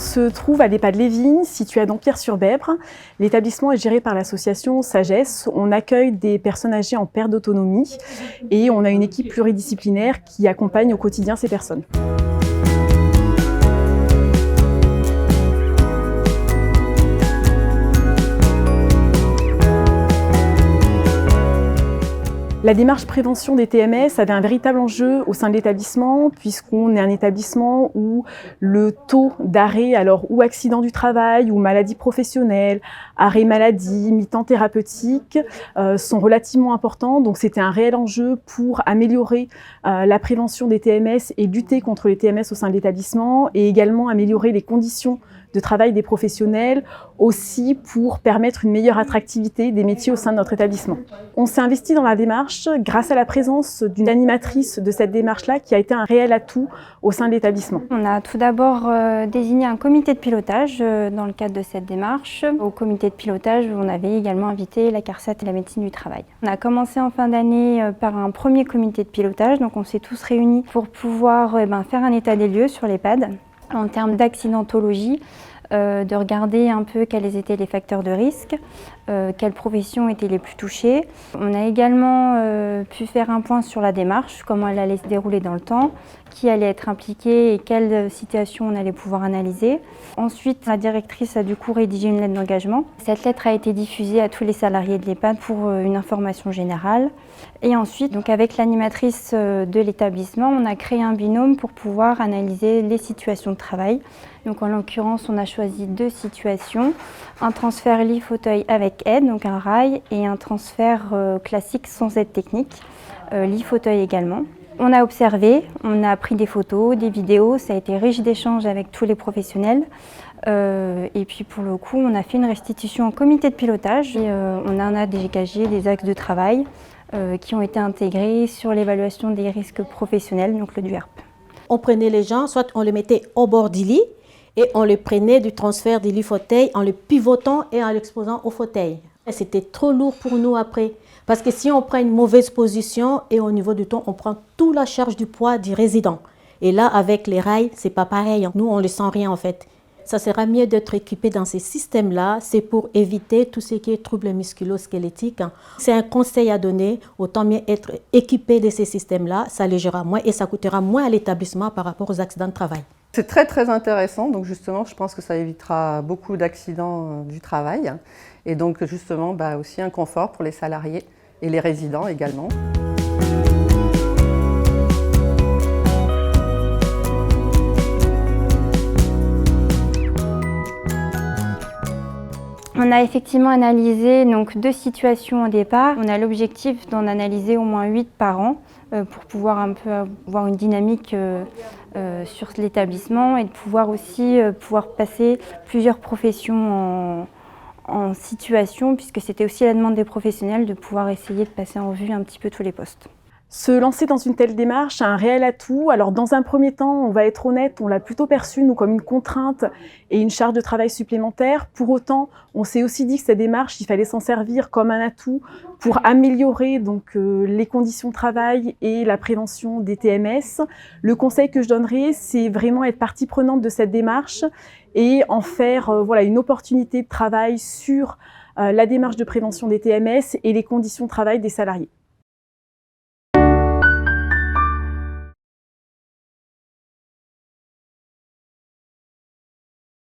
se trouve à l'EHPAD-Lévignes, situé à Dampierre-sur-Bèbre. L'établissement est géré par l'association Sagesse. On accueille des personnes âgées en perte d'autonomie et on a une équipe pluridisciplinaire qui accompagne au quotidien ces personnes. La démarche prévention des TMS avait un véritable enjeu au sein de l'établissement puisqu'on est un établissement où le taux d'arrêt, alors ou accident du travail ou maladie professionnelle, arrêt maladie, mi-temps thérapeutique sont relativement importants. Donc c'était un réel enjeu pour améliorer la prévention des TMS et lutter contre les TMS au sein de l'établissement et également améliorer les conditions de travail des professionnels, aussi pour permettre une meilleure attractivité des métiers au sein de notre établissement. On s'est investi dans la démarche grâce à la présence d'une animatrice de cette démarche-là qui a été un réel atout au sein de l'établissement. On a tout d'abord désigné un comité de pilotage dans le cadre de cette démarche. Au comité de pilotage, on avait également invité la CARSAT et la médecine du travail. On a commencé en fin d'année par un premier comité de pilotage, donc on s'est tous réunis pour pouvoir faire un état des lieux sur l'EHPAD. En termes d'accidentologie, de regarder un peu quels étaient les facteurs de risque, quelles professions étaient les plus touchées. On a également pu faire un point sur la démarche, comment elle allait se dérouler dans le temps, qui allait être impliqué et quelles situations on allait pouvoir analyser. Ensuite, la directrice a du coup rédigé une lettre d'engagement. Cette lettre a été diffusée à tous les salariés de l'EHPAD pour une information générale. Et ensuite, donc avec l'animatrice de l'établissement, on a créé un binôme pour pouvoir analyser les situations de travail. Donc en l'occurrence, on a choisi 2 situations, un transfert lit-fauteuil avec aide, donc un rail, et un transfert classique sans aide technique, lit-fauteuil également. On a observé, on a pris des photos, des vidéos, ça a été riche d'échanges avec tous les professionnels. Et puis pour le coup, on a fait une restitution au comité de pilotage. Et, on en a dégagé des axes de travail qui ont été intégrés sur l'évaluation des risques professionnels, donc le DUERP. On prenait les gens, soit on les mettait au bord du lit et on les prenait du transfert du lit-fauteuil en le pivotant et en l'exposant au fauteuil. C'était trop lourd pour nous après. Parce que si on prend une mauvaise position et au niveau du temps, on prend toute la charge du poids du résident. Et là, avec les rails, c'est pas pareil. Nous, on ne sent rien en fait. Ça sera mieux d'être équipé dans ces systèmes-là. C'est pour éviter tout ce qui est troubles musculo-squelettiques. C'est un conseil à donner. Autant mieux être équipé de ces systèmes-là. Ça allégera moins et ça coûtera moins à l'établissement par rapport aux accidents de travail. C'est très très intéressant. Donc justement, je pense que ça évitera beaucoup d'accidents du travail. Et donc justement, aussi un confort pour les salariés et les résidents également. On a effectivement analysé donc 2 situations au départ. On a l'objectif d'en analyser au moins 8 par an pour pouvoir un peu avoir une dynamique sur l'établissement et de pouvoir aussi passer plusieurs professions en situation, puisque c'était aussi la demande des professionnels de pouvoir essayer de passer en vue un petit peu tous les postes. Se lancer dans une telle démarche a un réel atout. Alors dans un premier temps, on va être honnête, on l'a plutôt perçu nous comme une contrainte et une charge de travail supplémentaire. Pour autant, on s'est aussi dit que cette démarche, il fallait s'en servir comme un atout pour améliorer donc les conditions de travail et la prévention des TMS. Le conseil que je donnerais, c'est vraiment être partie prenante de cette démarche et en faire une opportunité de travail sur la démarche de prévention des TMS et les conditions de travail des salariés.